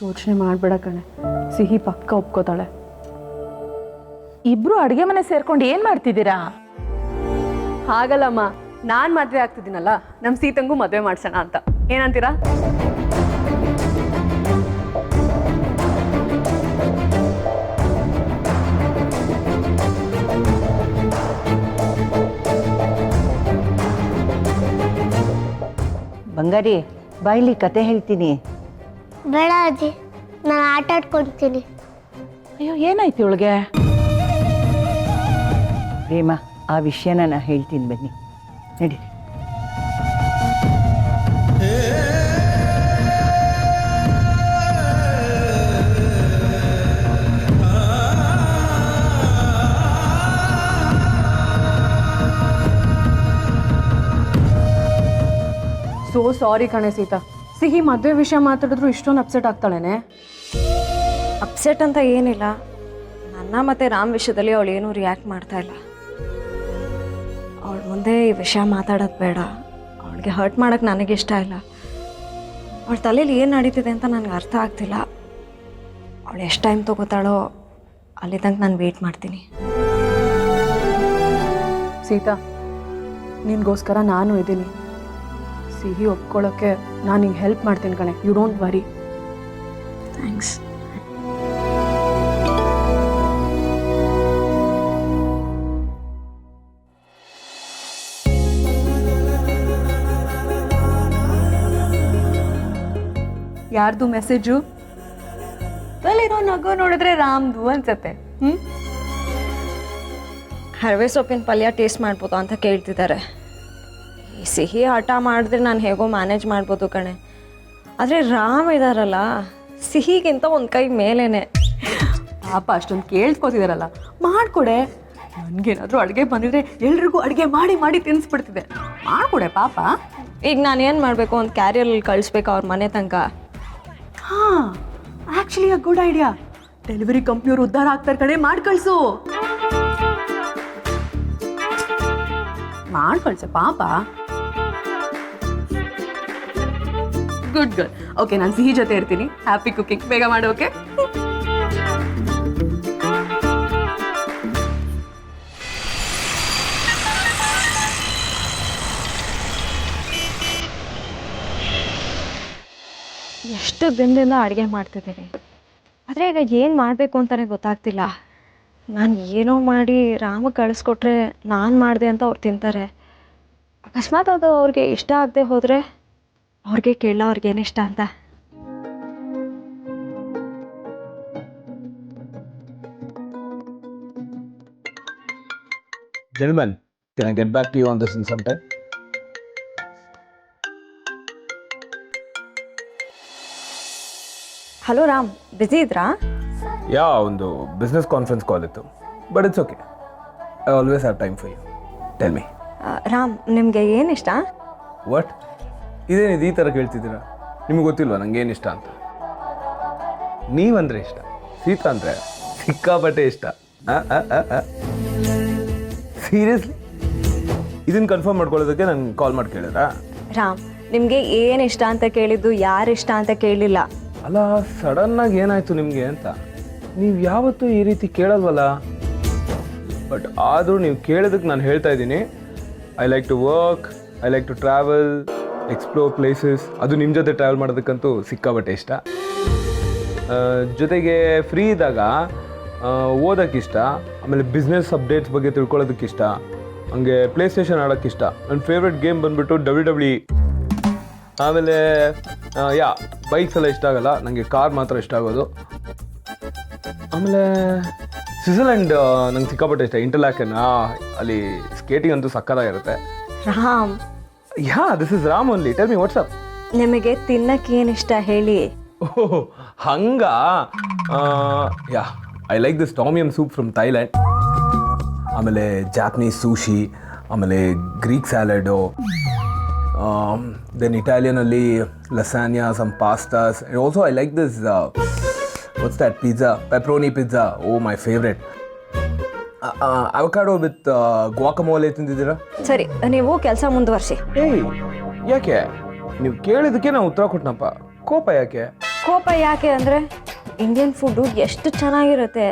ಯೋಚನೆ ಮಾಡಬೇಡ ಕಣೆ, ಸಿಹಿ ಪಕ್ಕ ಒಪ್ಕೋತಾಳೆ. ಇಬ್ರು ಅಡುಗೆ ಮನೆ ಸೇರ್ಕೊಂಡು ಏನು ಮಾಡ್ತಿದ್ದೀರಾ? ಹಾಗಲ್ಲಮ್ಮ, ನಾನು ಮದುವೆ ಆಗ್ತಿದ್ದೀನಲ್ಲ, ನಮ್ಮ ಸೀತಂಗೂ ಮದುವೆ ಮಾಡ್ಸೋಣ ಅಂತ. ಏನಂತೀರಾ? ಬಂಗಾರಿ, ಬಾಯಿಲಿ ಕತೆ ಹೇಳ್ತೀನಿ. ಬೇಡ ಅಜ್ಜಿ, ನಾನು ಆಟ ಆಡ್ಕೊತೀನಿ. ಅಯ್ಯೋ, ಏನಾಯ್ತು ಇವಳಿಗೆ? ಪ್ರೇಮ, ಆ ವಿಷಯನ ನಾನು ಹೇಳ್ತೀನಿ, ಬನ್ನಿ ನಡೀರಿ. ಸೋ ಸಾರಿ ಕಣೆ ಸೀತಾ, ಸಿಹಿ ಮದುವೆ ವಿಷಯ ಮಾತಾಡಿದ್ರು ಇಷ್ಟೊಂದು ಅಪ್ಸೆಟ್ ಆಗ್ತಾಳೇನೆ? ಅಪ್ಸೆಟ್ ಅಂತ ಏನಿಲ್ಲ, ನನ್ನ ಮತ್ತು ರಾಮ್ ವಿಷಯದಲ್ಲಿ ಅವಳು ಏನೂ ರಿಯಾಕ್ಟ್ ಮಾಡ್ತಾ ಇಲ್ಲ. ಅವಳ ಮುಂದೆ ಈ ವಿಷಯ ಮಾತಾಡೋದು ಬೇಡ, ಅವಳಿಗೆ ಹರ್ಟ್ ಮಾಡೋಕ್ಕೆ ನನಗೆ ಇಷ್ಟ ಇಲ್ಲ. ಅವಳ ತಲೆಯಲ್ಲಿ ಏನು ನಡೀತಿದೆ ಅಂತ ನನಗೆ ಅರ್ಥ ಆಗ್ತಿಲ್ಲ. ಅವಳು ಎಷ್ಟು ಟೈಮ್ ತೊಗೋತಾಳೋ ಅಲ್ಲಿ ತನಕ ನಾನು ವೆಯ್ಟ್ ಮಾಡ್ತೀನಿ. ಸೀತಾ, ನಿನಗೋಸ್ಕರ ನಾನು ಇದ್ದೀನಿ. ಸಿಹಿ ಒಪ್ಕೊಳ್ಳೋಕ್ಕೆ ನಾನು ನಿಂಗೆ ಹೆಲ್ಪ್ ಮಾಡ್ತೀನಿ ಕಣೆ, ಯು ಡೋಂಟ್ ವರಿ. ಥ್ಯಾಂಕ್ಸ್. ಯಾರ್ದು ಮೆಸೇಜು? ಅಲ್ಲಿರೋ ನಗು ನೋಡಿದ್ರೆ ರಾಮ್ದು ಅನ್ಸತ್ತೆ. ಹರವೆ ಸೊಪ್ಪಿನ ಪಲ್ಯ ಟೇಸ್ಟ್ ಮಾಡ್ಬೋದು ಅಂತ ಕೇಳ್ತಿದ್ದಾರೆ. ಈ ಸಿಹಿ ಹಠ ಮಾಡಿದ್ರೆ ನಾನು ಹೇಗೋ ಮ್ಯಾನೇಜ್ ಮಾಡ್ಬೋದು ಕಣೆ. ಆದರೆ ರಾಮ್ ಇದ್ದಾರಲ್ಲ, ಸಿಹಿಗಿಂತ ಒಂದು ಕೈ ಮೇಲೇನೆ. ಪಾಪ ಅಷ್ಟೊಂದು ಕೇಳ್ಸ್ಕೊತಿದಾರಲ್ಲ, ಮಾಡಿಕೊಡೆ. ನನಗೇನಾದರೂ ಅಡುಗೆ ಬಂದಿದ್ರೆ ಎಲ್ರಿಗೂ ಅಡುಗೆ ಮಾಡಿ ಮಾಡಿ ತಿನ್ನಿಸ್ಬಿಡ್ತಿದೆ. ಮಾಡಿಕೊಡೆ ಪಾಪ. ಈಗ ನಾನು ಏನು ಮಾಡಬೇಕು, ಒಂದು ಕ್ಯಾರಿಯಲ್ಲಿ ಕಳಿಸ್ಬೇಕು ಅವ್ರ ಮನೆ ತನಕ. ಹಾಂ, actually a good idea. Delivery ಕಂಪ್ನಿಯವ್ರು ಉದ್ಧಾರ ಆಗ್ತಾರೆ ಕಡೆ, ಮಾಡಿ ಕಳಿಸು. ಮಾಡಿ ಕಳಿಸು ಪಾಪ. Good girl. ಓಕೆ, ನಾನು ಸಿಹಿ ಜೊತೆ ಇರ್ತೀನಿ. Happy cooking. ಬೇಗ ಮಾಡು. ಓಕೆ, ಎಷ್ಟು ದಿನದಿಂದ ಅಡುಗೆ ಮಾಡ್ತಿದ್ದೀನಿ, ಆದರೆ ಈಗ ಏನು ಮಾಡಬೇಕು ಅಂತಲೇ ಗೊತ್ತಾಗ್ತಿಲ್ಲ. ನಾನು ಏನೋ ಮಾಡಿ ರಾಮ ಕಳಿಸ್ಕೊಟ್ರೆ ನಾನು ಮಾಡಿದೆ ಅಂತ ಅವ್ರು ತಿಂತಾರೆ. ಅಕಸ್ಮಾತ್ ಅದು ಅವ್ರಿಗೆ ಇಷ್ಟ ಆಗದೆ ಹೋದರೆ ಅವ್ರಿಗೆ ಕೇಳಲ್ಲ ಅವ್ರಿಗೇನು ಇಷ್ಟ ಅಂತ. Gentlemen, can I get back to you on this in some time? Hello Ram, busy ಇದ್ರಾ? ಯಾ, ಒಂದು ಬಿಸ್ನೆಸ್ ಕಾನ್ಫರೆನ್ಸ್ ಕಾಲ್ ಇತ್ತು, but it's okay. I always have time for you. Tell me. Ram, ನಿಮಗೆ ಏನು ಇಷ್ಟ? ವಾಟ್? ಇದೇನಿದು ಈ ಥರ ಕೇಳ್ತಿದ್ದೀರಾ? ನಿಮಗೆ ಗೊತ್ತಿಲ್ವಾ ನಂಗೇನು ಇಷ್ಟ ಅಂತ? ನೀವಂದರೆ ಇಷ್ಟ, ಸೀತಾ ಅಂದರೆ ಸಿಕ್ಕಾಪಟ್ಟೆ ಇಷ್ಟ. ಸೀರಿಯಸ್ಲಿ ಇದನ್ನು ಕನ್ಫರ್ಮ್ ಮಾಡ್ಕೊಳ್ಳೋದಕ್ಕೆ ನಾನು ಕಾಲ್ ಮಾಡಿ ಕೇಳಿದ್ರಾ? ರಾಮ್, ನಿಮಗೆ ಏನು ಇಷ್ಟ ಅಂತ ಕೇಳಿದ್ದು, ಯಾರು ಇಷ್ಟ ಅಂತ ಕೇಳಲಿಲ್ಲ. ಅಲ್ಲ, ಸಡನ್ನಾಗಿ ಏನಾಯಿತು ನಿಮಗೆ ಅಂತ. ನೀವು ಯಾವತ್ತೂ ಈ ರೀತಿ ಕೇಳಲ್ವಲ್ಲ. ಬಟ್ ಆದರೂ ನೀವು ಕೇಳೋದಕ್ಕೆ ನಾನು ಹೇಳ್ತಾ ಇದ್ದೀನಿ. I like to work, I like to travel, explore places. ಅದು ನಿಮ್ಮ ಜೊತೆ ಟ್ರಾವೆಲ್ ಮಾಡೋದಕ್ಕಂತೂ ಸಿಕ್ಕಾಬಟ್ಟೆ ಇಷ್ಟ. ಜೊತೆಗೆ ಫ್ರೀ ಇದ್ದಾಗ ಓದೋಕ್ಕಿಷ್ಟ, ಆಮೇಲೆ ಬಿಸ್ನೆಸ್ ಅಪ್ಡೇಟ್ಸ್ ಬಗ್ಗೆ ತಿಳ್ಕೊಳ್ಳೋದಕ್ಕಿಷ್ಟ, ಹಂಗೆ ಪ್ಲೇ ಸ್ಟೇಷನ್ ಆಡೋಕ್ಕಿಷ್ಟ. ನನ್ನ ಫೇವ್ರೆಟ್ ಗೇಮ್ ಬಂದುಬಿಟ್ಟು WWE. ಆಮೇಲೆ ಬೈಕ್ಸ್ ಎಲ್ಲ ಇಷ್ಟ ಆಗಲ್ಲ, ನನಗೆ ಕಾರ್ ಮಾತ್ರ ಇಷ್ಟ ಆಗೋದು. ಆಮೇಲೆ ಸ್ವಿಟ್ಜರ್ಲ್ಯಾಂಡ್ ನಂಗೆ ಸಿಕ್ಕಾಪಟ್ಟೆ ಇಷ್ಟ. ಇಂಟರ್ಲಾಕನ್, ಅಲ್ಲಿ ಸ್ಕೇಟಿಂಗ್ ಅಂತೂ ಸಕ್ಕತ್ತಾಗಿರುತ್ತೆ. Ram, this is Ram only. Tell me what's up. ನಿಮಗೆ ತಿನ್ನಕ್ಕೆ ಏನು ಇಷ್ಟ ಹೇಳಿ? ಓಹ್, ಹಂಗ. I like this tom yum soup from Thailand. ಆಮೇಲೆ ಜಾಪನೀಸ್ ಸೂಶಿ, ಆಮೇಲೆ ಗ್ರೀಕ್ ಸ್ಯಾಲಡು, ದೆನ್ ಇಟಾಲಿಯನಲ್ಲಿ lasagna, some pastas. Also I like this what's that pizza, pepperoni pizza. Oh, my favourite. Avocado with guacamole ತಿಂದಿದ್ದೀರಾ? ಸರಿ, ನೀವು ಕೆಲಸ ಮುಂದುವರಿಸಿ. ಏಯ್, ಯಾಕೆ? ನೀವು ಕೇಳಿದ್ದಕ್ಕೆ ನಾನು ಉತ್ತರ ಕೊಟ್ಟನಪ್ಪ. ಕೋಪ ಯಾಕೆ? ಕೋಪ ಯಾಕೆ ಅಂದರೆ ಇಂಡಿಯನ್ ಫುಡ್ಡು ಎಷ್ಟು ಚೆನ್ನಾಗಿರುತ್ತೆ,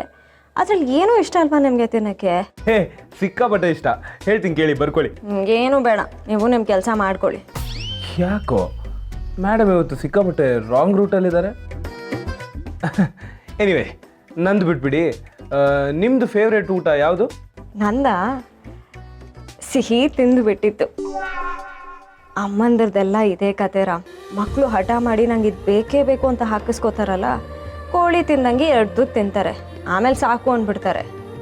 ಅದ್ರಲ್ಲಿ ಏನೂ ಇಷ್ಟ ಅಲ್ವಾ ನಿಮಗೆ ತಿನ್ನೋಕ್ಕೆ? ಹೇ ಸಿಕ್ಕಾಪಟ್ಟೆ ಇಷ್ಟ, ಹೇಳ್ತೀನಿ ಕೇಳಿ, ಬರ್ಕೊಳ್ಳಿ. ಏನೂ ಬೇಡ, ನೀವು ನಿಮ್ಮ ಕೆಲಸ ಮಾಡ್ಕೊಳ್ಳಿ. ಯಾಕೋ ಮೇಡಮ್ ಇವತ್ತು ಸಿಕ್ಕಾಪಟ್ಟೆ ರಾಂಗ್ ರೂಟಲ್ಲಿದ್ದಾರೆ. ಎನಿವೆ ನಂದು ಬಿಟ್ಬಿಡಿ, ನಿಮ್ಮದು ಫೇವ್ರೇಟ್ ಊಟ ಯಾವುದು? ನಂದ ಸಿಹಿ ತಿಂದು ಬಿಟ್ಟಿತ್ತು. ಅಮ್ಮಂದ್ರದ್ದೆಲ್ಲ ಇದೇ ಕತೆ ರಾಮ್. ಮಕ್ಕಳು ಹಠ ಮಾಡಿ ನಂಗೆ ಇದು ಬೇಕೇ ಬೇಕು ಅಂತ ಹಾಕಿಸ್ಕೋತಾರಲ್ಲ, ಕೋಳಿ ತಿಂದಂಗೆ 2 ತುತ್ತು ತಿಂತಾರೆ, ಆಮೇಲೆ ಸಾಕು ಅಂದ್ಬಿಡ್ತಾರೆ.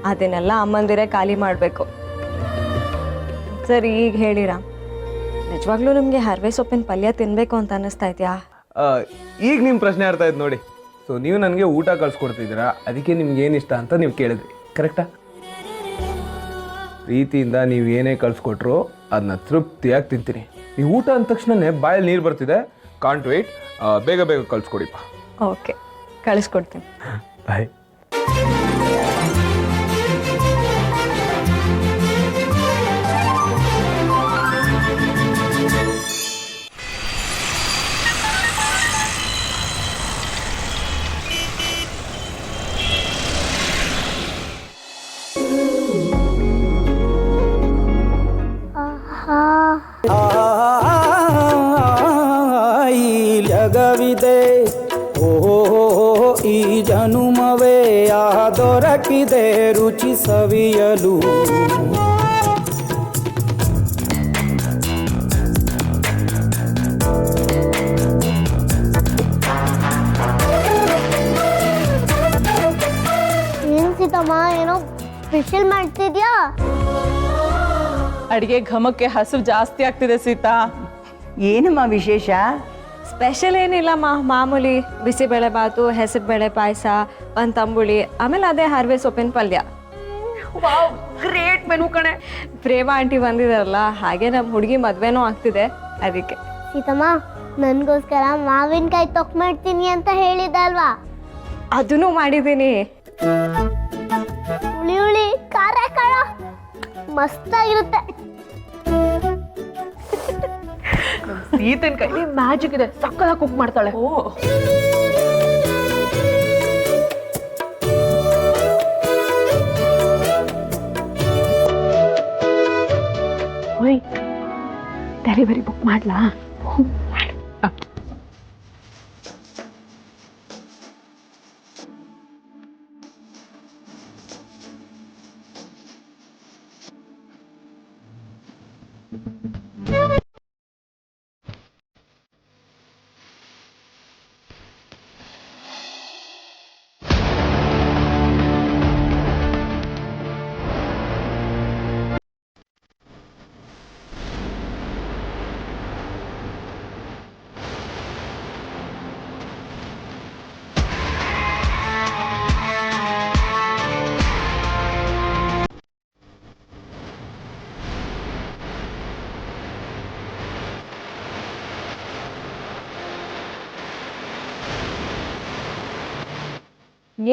ಅದನ್ನೆಲ್ಲ ಅಮ್ಮಂದಿರೇ ಖಾಲಿ ಮಾಡಬೇಕು. ಸರಿ ಈಗ ಹೇಳಿ ರಾಮ್, ನಿಜವಾಗ್ಲೂ ನಿಮಗೆ ಹರ್ವೆ ಸೊಪ್ಪಿನ ಪಲ್ಯ ತಿನ್ನಬೇಕು ಅಂತ ಅನ್ನಿಸ್ತಾ ಇದೆಯಾ? ಈಗ ನಿಮ್ಮ ಪ್ರಶ್ನೆ ಅರ್ಥ ಆಯ್ತು ನೋಡಿ. ಸೊ ನೀವು ನನಗೆ ಊಟ ಕಳ್ಸ್ಕೊಡ್ತಿದ್ದೀರಾ, ಅದಕ್ಕೆ ನಿಮ್ಗೆ ಏನು ಇಷ್ಟ ಅಂತ ನೀವು ಕೇಳಿದ್ರಿ, ಕರೆಕ್ಟಾ? ಪ್ರೀತಿಯಿಂದ ನೀವು ಏನೇ ಕಳ್ಸ್ಕೊಟ್ರು ಅದನ್ನ ತೃಪ್ತಿಯಾಗಿ ತಿಂತೀನಿ. ನೀವು ಊಟ ಅಂದ ತಕ್ಷಣನೇ ಬಾಯಲ್ಲಿ ನೀರು ಬರ್ತಿದೆ, ಕಾಂಟ್ ವೇಟ್, ಬೇಗ ಬೇಗ ಕಳ್ಸ್ಕೊಡಿಪ್ಪ. ಓಕೆ, ಕಳಿಸ್ಕೊಡ್ತೀನಿ. ಬಾಯ್. ಈ ಜಗವಿದೆ ಓ ಈ ಜನುಮವೇ ದೊರಕಿದೆ ರುಚಿ ಸವಿಯಲು. ಏನ್ ಸೀತಮ್ಮ, ಏನೋ ಸ್ಪೆಷಲ್ ಮಾಡ್ತಿದ್ಯಾ? ಅಡಿಗೆ ಘಮಕ್ಕೆ ಹಸು ಜಾಸ್ತಿ ಆಗ್ತಿದೆ ಸೀತಾ. ಏನಮ್ಮ ವಿಶೇಷ? ಸ್ಪೆಷಲ್ ಏನಿಲ್ಲ ಮಾಮೂಲಿ ಬಿಸಿಬೇಳೆ ಬಾತು, ಹೆಸರುಬೇಳೆ ಪಾಯಸ, ಒಂದು ತಂಬುಳಿ, ಆಮೇಲೆ ಅದೇ ಹರ್ವೆ ಸೊಪ್ಪಿನ ಪಲ್ಯ. ಗ್ರೇಟ್ ಮೆನು ಕಣೆ. ಪ್ರೇಮ ಆಂಟಿ ಬಂದಿದಾರಲ್ಲ, ಹಾಗೆ ನಮ್ಮ ಹುಡುಗಿ ಮದ್ವೆನೂ ಆಗ್ತಿದೆ, ಅದಕ್ಕೆ. ಸೀತಮ್ಮ, ನನ್ಗೋಸ್ಕರ ಮಾವಿನಕಾಯಿ ತೊಕ್ ಮಾಡ್ತೀನಿ ಅಂತ ಹೇಳಿದ್ದೆ ಅಲ್ವಾ? ಅದನ್ನು ಮಾಡಿದ್ದೀನಿ. ಹುಳಿ ಹುಳಿ ಖಾರ ಖಾರ ಮಸ್ತಾಗಿರುತ್ತೆ. ಸೀತನ್ ಕೈಲಿ ಮ್ಯಾಜಿಕ್ ಇದೆ, ಸಕ್ಕತ್ತಾಗಿ ಕುಕ್ ಮಾಡ್ತಾಳೆ. ಓಯ್, ಡೆಲಿವರಿ ಬುಕ್ ಮಾಡ್ಲಾ?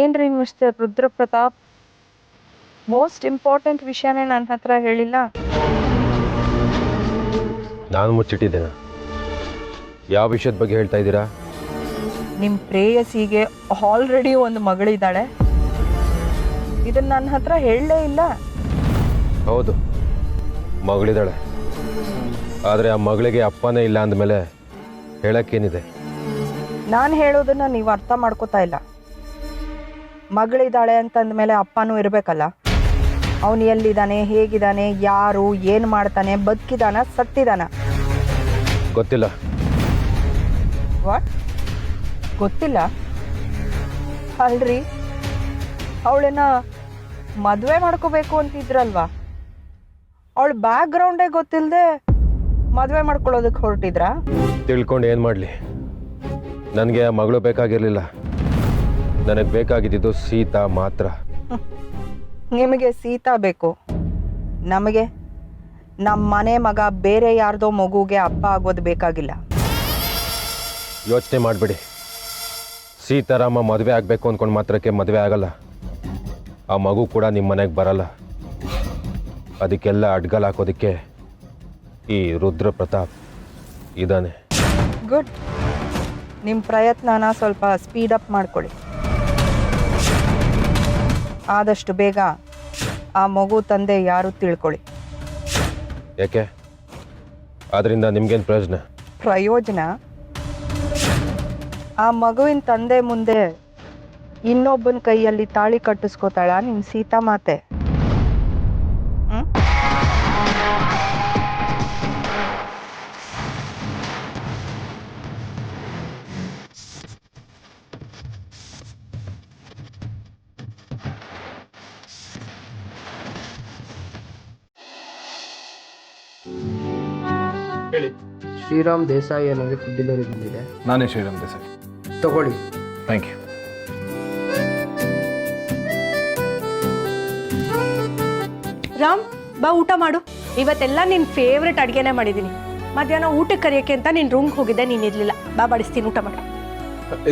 ಏನ್ರಿ mister Rudra Pratap, most important ವಿಷಯನೇ ನನ್ನ ಹತ್ರ ಹೇಳಿಲ್ಲ. ನಾನು ಮುಚ್ಚಿಟ್ಟಿದ್ದೇನೆ. ಯಾವ ವಿಷಯದ ಬಗ್ಗೆ ಹೇಳ್ತಾ ಇದ್ದೀರಾ? ನಿಮ್ಮ ಪ್ರೇಯಸಿಗೆ ಆಲ್ರೆಡಿ ಒಂದು ಮಗಳಿದ್ದಾಳೆ, ಇದನ್ನ ನನ್ನ ಹತ್ರ ಹೇಳಲೇ ಇಲ್ಲ. ಹೌದು, ಮಗಳಿದ್ದಾಳೆ. ಆದರೆ ಆ ಮಗಳಿಗೆ ಅಪ್ಪನೇ ಇಲ್ಲ ಅಂದಮೇಲೆ ಹೇಳಕ್ಕೇನಿದೆ? ನಾನು ಹೇಳೋದನ್ನ ನೀವು ಅರ್ಥ ಮಾಡ್ಕೋತಾ ಇಲ್ಲ. ಮಗಳಿದ್ದಾಳೆ ಅಂತಂದ್ಮೇಲೆ ಅಪ್ಪನೂ ಇರಬೇಕಲ್ಲ. ಅವನು ಎಲ್ಲಿದ್ದಾನೆ, ಹೇಗಿದ್ದಾನೆ, ಯಾರು, ಏನು ಮಾಡ್ತಾನೆ, ಬದುಕಿದಾನ, ಸತ್ತಿದಾನ? ಗೊತ್ತಿಲ್ಲ. ವಾಟ್? ಗೊತ್ತಿಲ್ಲ? ಅಲ್ರಿ, ಅವಳನ್ನ ಮದುವೆ ಮಾಡ್ಕೋಬೇಕು ಅಂತಿದ್ರಲ್ವಾ? ಅವಳ ಬ್ಯಾಕ್ ಗ್ರೌಂಡೇ ಗೊತ್ತಿಲ್ಲದೆ ಮದುವೆ ಮಾಡ್ಕೊಳ್ಳೋದಕ್ಕೆ ಹೊರಟಿದ್ರಾ? ತಿಳ್ಕೊಂಡು ಏನು ಮಾಡಲಿ? ನನಗೆ ಆ ಮಗಳು ಬೇಕಾಗಿರಲಿಲ್ಲ. ನನಗೆ ಬೇಕಾಗಿದ್ದು ಸೀತಾ ಮಾತ್ರ. ನಿಮಗೆ ಸೀತಾ ಬೇಕು, ನಮಗೆ ನಮ್ಮ ಮನೆ ಮಗ ಬೇರೆ ಯಾರ್ದೋ ಮಗುಗೆ ಅಪ್ಪ ಆಗೋದು ಬೇಕಾಗಿಲ್ಲ. ಯೋಚನೆ ಮಾಡಬೇಡಿ. ಸೀತಾರಾಮ ಮದುವೆ ಆಗಬೇಕು ಅಂದ್ಕೊಂಡು ಮಾತ್ರಕ್ಕೆ ಮದುವೆ ಆಗಲ್ಲ. ಆ ಮಗು ಕೂಡ ನಿಮ್ಮ ಮನೆಗೆ ಬರಲ್ಲ. ಅದಕ್ಕೆಲ್ಲ ಅಡ್ಗಲ್ ಹಾಕೋದಕ್ಕೆ ಈ ರುದ್ರ ಪ್ರತಾಪ್ ಇದ್ದಾನೆ. ಗುಡ್. ನಿಮ್ಮ ಪ್ರಯತ್ನನ ಸ್ವಲ್ಪ ಸ್ಪೀಡಪ್ ಮಾಡ್ಕೊಳ್ಳಿ. ಆದಷ್ಟು ಬೇಗ ಆ ಮಗು ತಂದೆ ಯಾರು ತಿಳ್ಕೊಳ್ಳಿ. ಯಾಕೆ ಅದರಿಂದ ನಿಮ್ಗೇನು ಪ್ರಯೋಜನ? ಪ್ರಯೋಜನ, ಆ ಮಗುವಿನ ತಂದೆ ಮುಂದೆ ಇನ್ನೊಬ್ಬನ ಕೈಯಲ್ಲಿ ತಾಳಿ ಕಟ್ಟಿಸ್ಕೋತಾಳ ನಿಮ್ಮ ಸೀತಾ ಮಾತೆ? ಶ್ರೀರಾಮ್ ದೇಸಾಯಿ ಅನ್ನೋದು ಫುಡ್ ಡೆಲಿವರಿ ಬಂದಿದೆ. ನಾನೇ ಶ್ರೀರಾಮ್ ದೇಸಾಯಿ. ತಗೊಳ್ಳಿ. Thank you. ರಾಮ್, ಬಾ ಊಟ ಮಾಡು. ಇವತ್ತೆಲ್ಲ ನಿನ್ನ ಫೇವ್ರೆಟ್ ಅಡುಗೆನೇ ಮಾಡಿದ್ದೀನಿ. ಮಧ್ಯಾಹ್ನ ಊಟಕ್ಕೆ ಕರೆಯೋಕ್ಕೆ ಅಂತ ನಿನ್ನ ರೂಮ್ಗೆ ಹೋಗಿದ್ದೆ, ನೀನು ಇರಲಿಲ್ಲ. ಬಾ ಬಡಿಸ್ತೀನಿ, ಊಟ ಮಾಡು.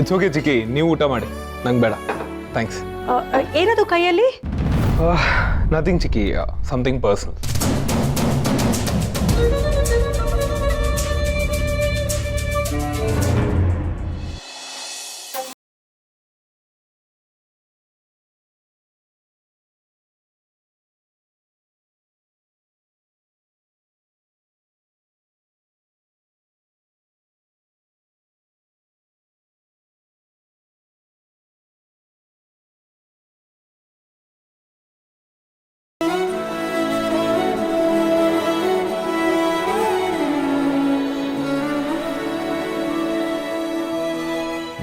ಇಟ್ಸ್ ಓಕೆ ಚಿಕ್ಕಿ, ನೀವು ಊಟ ಮಾಡಿ, ನಂಗೆ ಬೇಡ. ಥ್ಯಾಂಕ್ಸ್. ಏನದು ಕೈಯಲ್ಲಿ? ನಥಿಂಗ್ ಚಿಕ್ಕಿ, ಸಮಥಿಂಗ್ ಪರ್ಸನಲ್.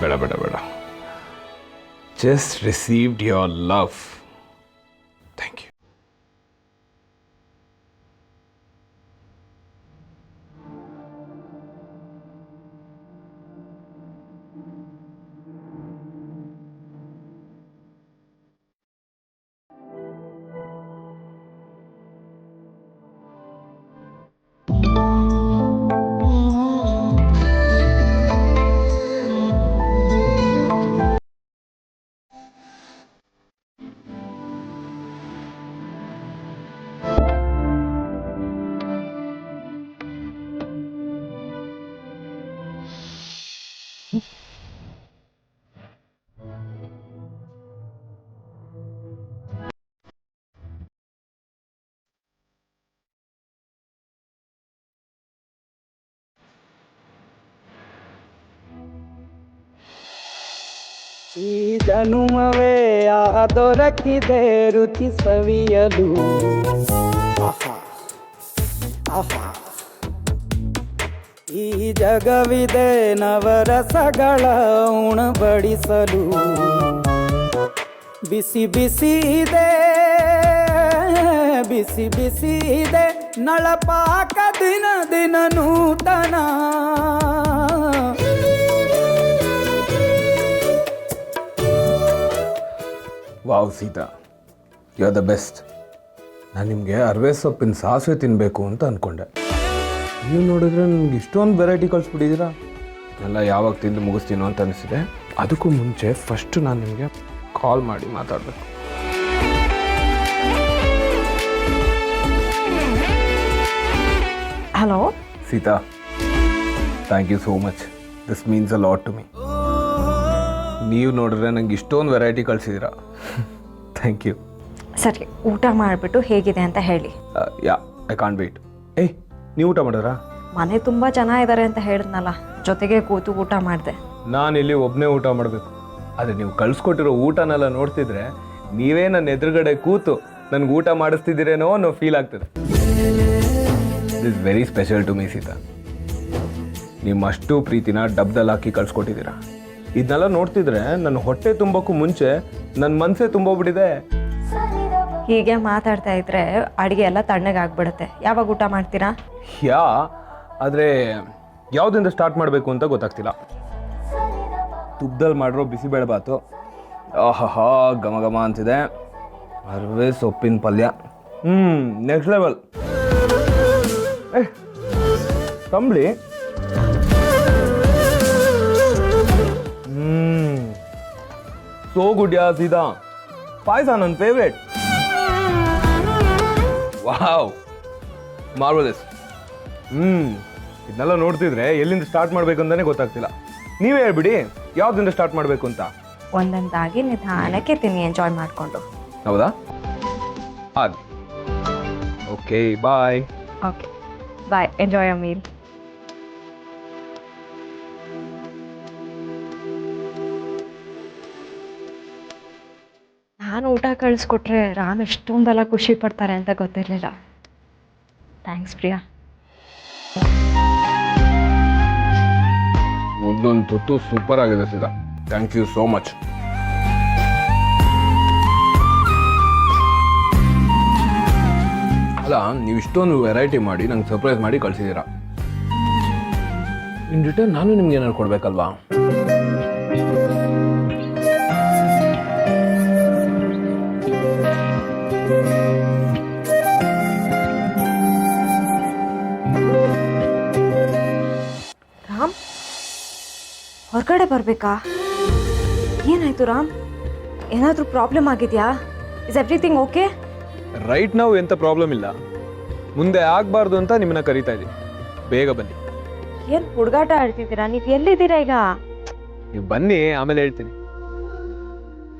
ಬೇಡ ಬೇಡ ಬೇಡ. Just received your love. Thank you. ಈ ಜನುಮವೇ ದೊರಕಿದೆ ರುಚಿ ಸವಿಯಲು. ಆಹಾ ಆಹಾ, ಈ ಜಗವಿದೆ ನವರಸಗಳ ಉಣಬಡಿಸಲು. ಬಿಸಿ ಬಿಸಿ ಇದೆ, ಬಿಸಿ ಬಿಸಿ ಇದೆ ನಳಪಾಕ ದಿನ ದಿನ ನೂತನ. Wow Sita, you are the best. ನಾನು ನಿಮಗೆ ಅರವೆ ಸೊಪ್ಪಿನ ಸಾಸಿವೆ ತಿನ್ನಬೇಕು ಅಂತ ಅಂದ್ಕೊಂಡೆ. ನೀವು ನೋಡಿದ್ರೆ ನನಗೆ ಇಷ್ಟೊಂದು ವೆರೈಟಿ ಕಳಿಸ್ಬಿಟ್ಟಿದ್ದೀರಾ. ಎಲ್ಲ ಯಾವಾಗ ತಿಂದು ಮುಗಿಸ್ತೀನೋ ಅಂತ ಅನಿಸಿದೆ. ಅದಕ್ಕೂ ಮುಂಚೆ ಫಸ್ಟು ನಾನು ನಿಮಗೆ ಕಾಲ್ ಮಾಡಿ ಮಾತಾಡಬೇಕು. Hello Sita, thank you so much. This means a lot to me. ನೀವು ನೋಡಿದ್ರೆ ನಂಗೆ ಇಷ್ಟೊಂದು ವೆರೈಟಿ ಕಳಿಸಿದ್ದೀರಾ. Thank you. ಸರಿ, ಊಟ ಮಾಡಿಬಿಟ್ಟು ಹೇಗಿದೆ ಅಂತ ಹೇಳಿ. ಯಾ, ಐ ಕಾಂಟ್ ವೇಟ್. ಏಯ್, ನೀವು ಊಟ ಮಾಡಿದ್ರಾ? ಮನೆ ತುಂಬ ಜನ ಇದ್ದಾರೆ ಅಂತ ಹೇಳಿದ್ನಲ್ಲ, ಜೊತೆಗೆ ಕೂತು ಊಟ ಮಾಡಿದೆ. ನಾನು ಇಲ್ಲಿ ಒಬ್ಬನೇ ಊಟ ಮಾಡಬೇಕು. ಆದರೆ ನೀವು ಕಳಿಸ್ಕೊಟ್ಟಿರೋ ಊಟನೆಲ್ಲ ನೋಡ್ತಿದ್ರೆ ನೀವೇ ನನ್ನ ಎದುರುಗಡೆ ಕೂತು ನನಗೆ ಊಟ ಮಾಡಿಸ್ತಿದ್ದೀರೇನೋ ಅನ್ನೋ ಫೀಲ್ ಆಗ್ತದೆ. This very special to me Sita. ನಿಮ್ಮಷ್ಟು ಪ್ರೀತಿನ ಡಬ್ದಲ್ಲಿ ಹಾಕಿ ಕಳಿಸ್ಕೊಟ್ಟಿದ್ದೀರಾ. ಇದನ್ನೆಲ್ಲ ನೋಡ್ತಿದ್ರೆ ನನ್ನ ಹೊಟ್ಟೆ ತುಂಬೋಕ್ಕೂ ಮುಂಚೆ ನನ್ನ ಮನಸ್ಸೇ ತುಂಬೋಗ್ಬಿಟ್ಟಿದೆ. ಹೀಗೆ ಮಾತಾಡ್ತಾ ಇದ್ರೆ ಅಡುಗೆ ಎಲ್ಲ ತಣ್ಣಗಾಗ್ಬಿಡುತ್ತೆ. ಯಾವಾಗ ಊಟ ಮಾಡ್ತೀರಾ? ಆದರೆ ಯಾವುದರಿಂದ ಸ್ಟಾರ್ಟ್ ಮಾಡಬೇಕು ಅಂತ ಗೊತ್ತಾಗ್ತಿಲ್ಲ. ತುಪ್ಪದಲ್ಲಿ ಮಾಡಿರೋ ಬಿಸಿಬೇಳೆಬಾತು, ಆಹಾ ಘಮ ಘಮ ಅಂತಿದೆ. ಅರವೆ ಸೊಪ್ಪಿನ ಪಲ್ಯ, ನೆಕ್ಸ್ಟ್ ಲೆವೆಲ್. ತಂಬ್ಳಿ, ಸೋ ಗುಡ್ ಯಾ ಸೀದಾ. ಪಾಯಸ ನನ್ನ ಫೇವ್ರೇಟ್. Wow, marvellous. ಇದನ್ನೆಲ್ಲ ನೋಡ್ತಿದ್ರೆ ಎಲ್ಲಿಂದ ಸ್ಟಾರ್ಟ್ ಮಾಡಬೇಕು ಅಂತಲೇ ಗೊತ್ತಾಗ್ತಿಲ್ಲ. ನೀವೇ ಹೇಳ್ಬಿಡಿ ಯಾವ್ದಿಂದ ಸ್ಟಾರ್ಟ್ ಮಾಡಬೇಕು ಅಂತ. ಒಂದೊಂದಾಗಿ ನಿಧಾನಕ್ಕೆ ತಿನ್ನಿ, ಎಂಜಾಯ್ ಮಾಡಿಕೊಂಡು. ಹೌದಾ? ಹಾಗೆ. Okay, bye. Okay bye, enjoy a meal. ನಾನು ಊಟ ಕಳಿಸ್ಕೊಟ್ರೆ ರಾಮ್ ಎಷ್ಟೊಂದೆಲ್ಲ ಖುಷಿ ಪಡ್ತಾರೆ ಅಂತ ಗೊತ್ತಿರಲಿಲ್ಲ. ಥ್ಯಾಂಕ್ಸ್ ಪ್ರಿಯಾ. ಒಂದೊಂದು ತುತ್ತು ಸೂಪರ್ ಆಗಿದೆ ಸೀದಾ. Thank you so much. ಅಲ್ಲ, ನೀವು ಇಷ್ಟೊಂದು ವೆರೈಟಿ ಮಾಡಿ ನಂಗೆ ಸರ್ಪ್ರೈಸ್ ಮಾಡಿ ಕಳಿಸಿದ್ದೀರಾ. ಇನ್ ರಿಟರ್ನ್ ನಾನು ನಿಮ್ಗೆ ಏನಾದ್ರು ಕೊಡ್ಬೇಕಲ್ವಾ? ರಾಮ್, ಹೊರಗಡೆ ಬರಬೇಕಾ? ಏನಾಯ್ತು ರಾಮ್? ಏನಾದರೂ ಪ್ರಾಬ್ಲಮ್ ಆಗಿದೆಯಾ? Is everything okay? ರೈಟ್ ನಾವು ಎಂಥ ಪ್ರಾಬ್ಲಮ್ ಇಲ್ಲ. ಮುಂದೆ ಆಗಬಾರ್ದು ಅಂತ ನಿಮ್ಮನ್ನ ಕರೀತಾ ಇದ್ದೀವಿ. ಬೇಗ ಬನ್ನಿ. ಏನು ಹುಡುಗಾಟ ಆಡ್ತಿದ್ದೀರಾ? ನೀವು ಎಲ್ಲಿದ್ದೀರಾ ಈಗ? ನೀವು ಬನ್ನಿ, ಆಮೇಲೆ ಹೇಳ್ತೀನಿ.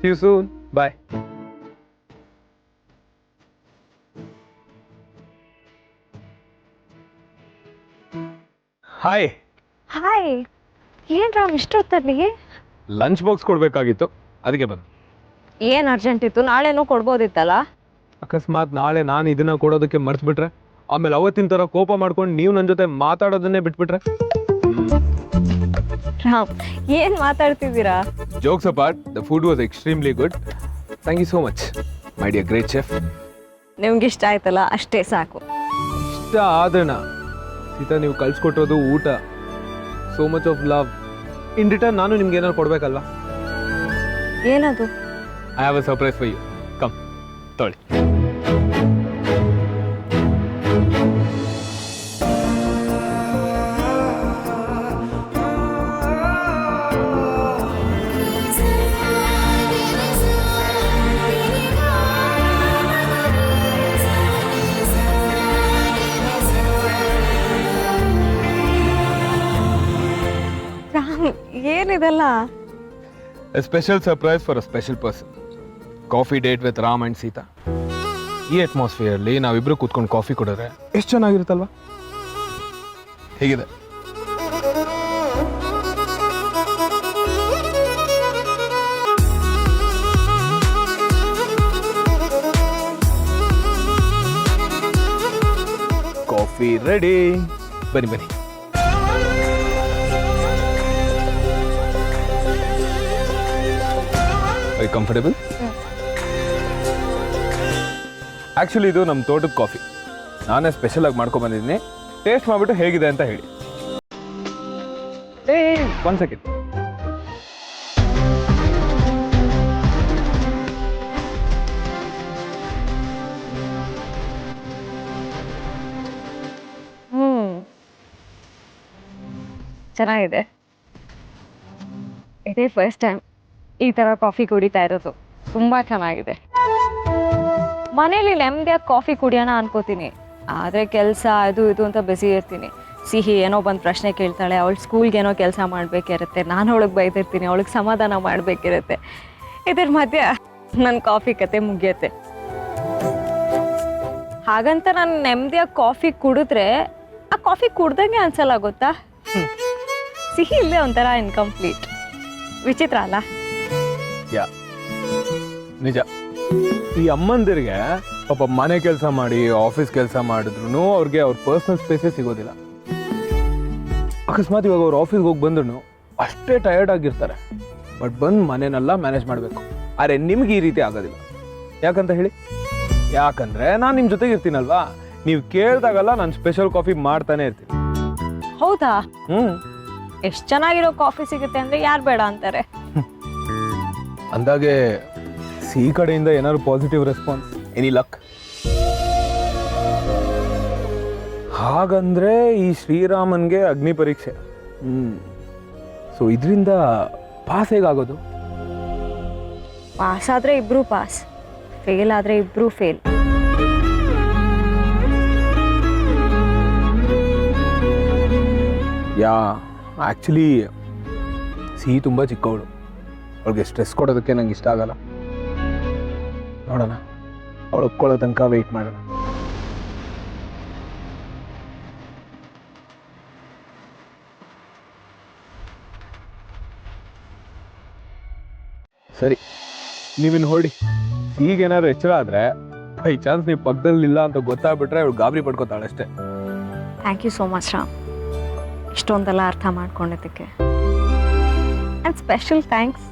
See you soon. Bye. Hi. Hi. ಏನು ರಾಮ್ ಇಷ್ಟೊತ್ತಲ್ಲಿ? ಲಂಚ್ ಬಾಕ್ಸ್ ಕೊಡಬೇಕಾಗಿತ್ತು, ಅದಕ್ಕೆ ಬಂದು. ಏನು ಅರ್ಜೆಂಟ್ ಇತ್ತು? ನಾಳೆನೂ ಕೊಡ್ಬೋದಿತ್ತಲ್ಲ? ಅಕಸ್ಮಾತ್ ನಾಳೆ ನಾನು ಇದನ್ನ ಕೊಡೋದಕ್ಕೆ ಮರ್ತ್ಬಿಟ್ರೆ, ಆಮೇಲೆ ಅವತ್ತಿನ ಥರ ಕೋಪ ಮಾಡ್ಕೊಂಡು ನೀವು ನನ್ನ ಜೊತೆ ಮಾತಾಡೋದನ್ನೇ ಬಿಟ್ಬಿಟ್ರೆ? ರಾಮ್, ಏನು ಮಾತಾಡ್ತಿದ್ದೀರಾ? Jokes apart, the food was extremely good. Thank you so much my dear great chef. ನಿಮ್ಗೆ ಇಷ್ಟ ಆಯ್ತಲ್ಲ, ಅಷ್ಟೇ ಸಾಕು. ಇಷ್ಟ ಆದ್ರಣ ಸೀತಾ, ನೀವು ಕಳ್ಸಿಕೊಟ್ಟಿರೋದು ಊಟ, so much of love. In return ನಾನು ನಿಮ್ಗೆ ಏನಾದ್ರು ಕೊಡ್ಬೇಕಲ್ವಾ? ಏನದು? I have a surprise for you. Come, ತೊಳಿ. ರಾಮ್, ಏನಿದೆಲ್ಲ? A special surprise for a special person. Coffee date with Ram and Sita. ಈ ಅಟ್ಮಾಸ್ಫಿಯರ್ಲಿ ನಾವಿಬ್ರು ಕೂತ್ಕೊಂಡು ಕಾಫಿ ಕುಡಿದ್ರೆ ಎಷ್ಟು ಚೆನ್ನಾಗಿರುತ್ತಲ್ವಾ? ಹೇಗಿದೆ? Coffee ready. ಬನ್ನಿ ಬನ್ನಿ. ಕಂಫರ್ಟೇಬಲ್? ಆ್ಯಕ್ಚುಲಿ ಇದು ನಮ್ಮ ತೋಟದ ಕಾಫಿ. ನಾನೇ ಸ್ಪೆಷಲ್ ಆಗಿ ಮಾಡ್ಕೊಂಡು ಬಂದಿದ್ದೀನಿ. ಟೇಸ್ಟ್ ಮಾಡಿಬಿಟ್ಟು ಹೇಗಿದೆ ಅಂತ ಹೇಳಿ. One second. ಚೆನ್ನಾಗಿದೆ. ಇದೇ ಫಸ್ಟ್ ಟೈಮ್ ಈ ಥರ ಕಾಫಿ ಕುಡಿತಾ ಇರೋದು. ತುಂಬ ಚೆನ್ನಾಗಿದೆ. ಮನೇಲಿ ನೆಮ್ಮದಿಯಾಗಿ ಕಾಫಿ ಕುಡಿಯೋಣ ಅನ್ಕೋತೀನಿ, ಆದರೆ ಕೆಲಸ ಅದು ಇದು ಅಂತ ಬಿಸಿ ಇರ್ತೀನಿ. ಸಿಹಿ ಏನೋ ಬಂದು ಪ್ರಶ್ನೆ ಕೇಳ್ತಾಳೆ, ಅವಳು ಸ್ಕೂಲ್ಗೆ ಏನೋ ಕೆಲಸ ಮಾಡಬೇಕಿರುತ್ತೆ, ನಾನು ಅವಳಿಗೆ ಬೈದಿರ್ತೀನಿ, ಅವಳಿಗೆ ಸಮಾಧಾನ ಮಾಡಬೇಕಿರುತ್ತೆ. ಇದ್ರ ಮಧ್ಯೆ ನನ್ನ ಕಾಫಿ ಕತೆ ಮುಗಿಯುತ್ತೆ. ಹಾಗಂತ ನಾನು ನೆಮ್ಮದಿಯಾಗಿ ಕಾಫಿ ಕುಡಿದ್ರೆ ಆ ಕಾಫಿ ಕುಡ್ದಂಗೆ ಅನ್ಸಲ್ಲ, ಗೊತ್ತಾ? ಸಿಹಿ ಇಲ್ಲೇ ಒಂಥರ ಇನ್ಕಂಪ್ಲೀಟ್. ವಿಚಿತ್ರ ಅಲ್ಲ? ಯಾ, ನಿಜ. ಈ ಅಮ್ಮಂದಿರಿಗೆ ಪಾಪ ಮನೆ ಕೆಲಸ ಮಾಡಿ ಆಫೀಸ್ ಕೆಲಸ ಮಾಡಿದ್ರು ಅವ್ರಿಗೆ ಅವ್ರ ಪರ್ಸನಲ್ ಸ್ಪೇಸೇ ಸಿಗೋದಿಲ್ಲ. ಅಕಸ್ಮಾತ್ ಇವಾಗ ಅವ್ರು ಆಫೀಸ್ಗೆ ಹೋಗಿ ಬಂದ್ರು ಅಷ್ಟೇ ಟಯರ್ಡ್ ಆಗಿರ್ತಾರೆ. ಬಟ್ ಬಂದು ಮನೆನೆಲ್ಲ ಮ್ಯಾನೇಜ್ ಮಾಡಬೇಕು. ಆದರೆ ನಿಮ್ಗೆ ಈ ರೀತಿ ಆಗೋದಿಲ್ಲ. ಯಾಕಂತ ಹೇಳಿ? ಯಾಕಂದ್ರೆ ನಾನು ನಿಮ್ಮ ಜೊತೆಗೆ ಇರ್ತೀನಲ್ವಾ. ನೀವು ಕೇಳಿದಾಗಲ್ಲ ನಾನು ಸ್ಪೆಷಲ್ ಕಾಫಿ ಮಾಡ್ತಾನೆ ಇರ್ತೀನಿ. ಹೌದಾ? ಎಷ್ಟು ಚೆನ್ನಾಗಿರೋ ಕಾಫಿ ಸಿಗುತ್ತೆ ಅಂದ್ರೆ ಯಾರು ಬೇಡ ಅಂತಾರೆ? ಅಂದಾಗೆ ಸಿ ಕಡೆಯಿಂದ ಏನಾದ್ರು ಪಾಸಿಟಿವ್ ರೆಸ್ಪಾನ್ಸ್? Any luck? ಹಾಗಂದ್ರೆ ಈ ಶ್ರೀರಾಮನ್ಗೆ ಅಗ್ನಿ ಪರೀಕ್ಷೆ. ಸೊ ಇದರಿಂದ ಪಾಸ್ ಹೇಗಾಗೋದು? ಪಾಸ್ ಆದರೆ ಇಬ್ಬರೂ ಪಾಸ್, ಫೇಲ್ ಆದರೆ ಇಬ್ಬರೂ ಫೇಲ್. ಯಾ, ಆ್ಯಕ್ಚುಲಿ ಸಿಹಿ ತುಂಬ ಚಿಕ್ಕವಳು, ಅವಳಿಗೆ ಸ್ಟ್ರೆಸ್ ಕೊಡೋದಕ್ಕೆ ನಂಗೆ ಇಷ್ಟ ಆಗಲ್ಲ. ನೋಡೋಣ, ಅವಳು ಒಪ್ಕೊಳ್ಳೋ ತನಕ ವೆಯ್ಟ್ ಮಾಡೋಣ. ಸರಿ, ನೀವಿನ್ನು ಹೊರಡಿ. ಈಗೇನಾದ್ರು ಎಚ್ಚರ ಆದರೆ ಬೈ ಚಾನ್ಸ್ ನೀವು ಪಕ್ಕದಲ್ಲಿಲ್ಲ ಅಂತ ಗೊತ್ತಾಗ್ಬಿಟ್ರೆ ಅವಳು ಗಾಬರಿ ಪಡ್ಕೋತಾಳೆ ಅಷ್ಟೇ. Thank you so much Ram, ಇಷ್ಟೊಂದೆಲ್ಲ ಅರ್ಥ ಮಾಡ್ಕೊಂಡಿದ್ದಕ್ಕೆ. ಆ್ಯಂಡ್ ಸ್ಪೆಷಲ್ ಥ್ಯಾಂಕ್ಸ್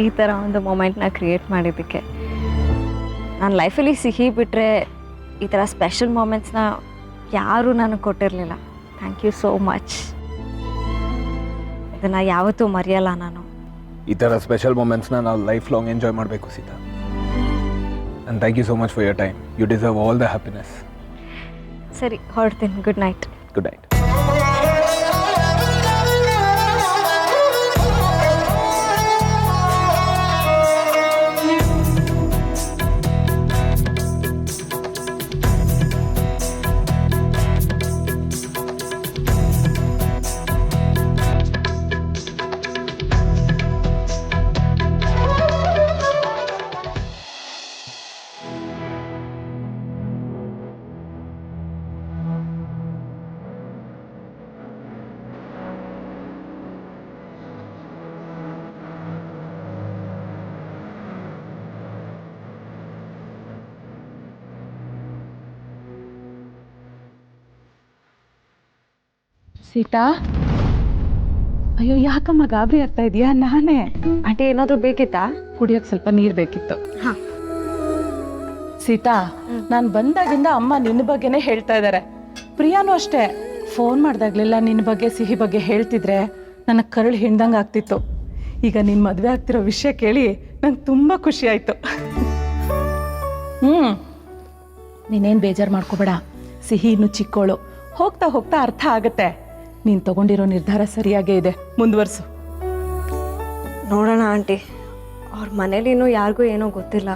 ಈ ಥರ ಒಂದು ಮೊಮೆಂಟ್ನ ಕ್ರಿಯೇಟ್ ಮಾಡಿದ್ದಕ್ಕೆ. ನನ್ನ ಲೈಫಲ್ಲಿ ಸಿಹಿ ಬಿಟ್ಟರೆ ಈ ಥರ ಸ್ಪೆಷಲ್ ಮೊಮೆಂಟ್ಸ್ನ ಯಾರೂ ನನಗೆ ಕೊಟ್ಟಿರಲಿಲ್ಲ. Thank you so much. ಇದನ್ನು ಯಾವತ್ತೂ ಮರೆಯಲ್ಲ ನಾನು. ಈ ಥರ ಸ್ಪೆಷಲ್ ಮೂಮೆಂಟ್ಸ್ನ ನಾವು ಲೈಫ್ ಲಾಂಗ್ ಎಂಜಾಯ್ ಮಾಡಬೇಕು Sita. And thank you so much for your time. You deserve all the happiness. ಸರಿ, ಹೊರಡ್ತೀನಿ. Good night. Good night. Sita, ಅಯ್ಯೋ ಯಾಕಮ್ಮ ಗಾಬರಿ ಆಗ್ತಾ ಇದೆಯಾ? ನಾನೇ. ಆಂಟಿ, ಏನಾದರೂ ಬೇಕಿತ್ತಾ? ಕುಡಿಯೋಕೆ ಸ್ವಲ್ಪ ನೀರು ಬೇಕಿತ್ತು. ಸೀತಾ, ನಾನು ಬಂದಾಗಿಂದ ಅಮ್ಮ ನಿನ್ನ ಬಗ್ಗೆನೇ ಹೇಳ್ತಾ ಇದ್ದಾರೆ. ಪ್ರಿಯಾನು ಅಷ್ಟೇ, ಫೋನ್ ಮಾಡಿದಾಗ್ಲೆಲ್ಲ ನಿನ್ನ ಬಗ್ಗೆ ಸಿಹಿ ಬಗ್ಗೆ ಹೇಳ್ತಿದ್ರೆ ನನಗೆ ಕರಳು ಹಿಂಡ್ದಂಗೆ ಆಗ್ತಿತ್ತು. ಈಗ ನಿನ್ನ ಮದುವೆ ಆಗ್ತಿರೋ ವಿಷಯ ಕೇಳಿ ನಂಗೆ ತುಂಬ ಖುಷಿ ಆಯಿತು. ನೀನೇನು ಬೇಜಾರು ಮಾಡ್ಕೋಬೇಡ. ಸಿಹಿ ಇನ್ನೂ ಚಿಕ್ಕೋಳು, ಹೋಗ್ತಾ ಹೋಗ್ತಾ ಅರ್ಥ ಆಗುತ್ತೆ. ನೀನು ತಗೊಂಡಿರೋ ನಿರ್ಧಾರ ಸರಿಯಾಗೇ ಇದೆ, ಮುಂದುವರ್ಸು. ನೋಡೋಣ ಆಂಟಿ, ಅವ್ರ ಮನೇಲಿ ಇನ್ನೂ ಯಾರಿಗೂ ಏನೋ ಗೊತ್ತಿಲ್ಲ.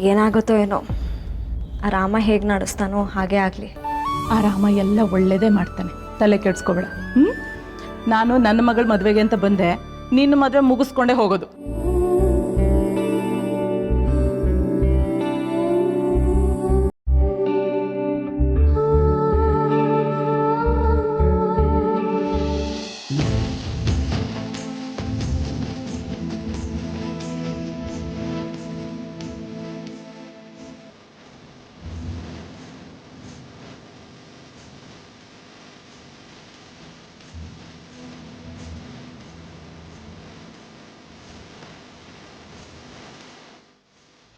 ಏನಾಗುತ್ತೋ ಏನೋ. ಆ ರಾಮ ಹೇಗೆ ನಡೆಸ್ತಾನೋ ಹಾಗೇ ಆಗಲಿ. ಆ ರಾಮ ಎಲ್ಲ ಒಳ್ಳೇದೇ ಮಾಡ್ತಾನೆ, ತಲೆ ಕೆಡ್ಸ್ಕೊಬೇಡ. ನಾನು ನನ್ನ ಮಗಳ ಮದುವೆಗೆ ಅಂತ ಬಂದೆ, ನಿನ್ನ ಮದುವೆ ಮುಗಿಸ್ಕೊಂಡೇ ಹೋಗೋದು.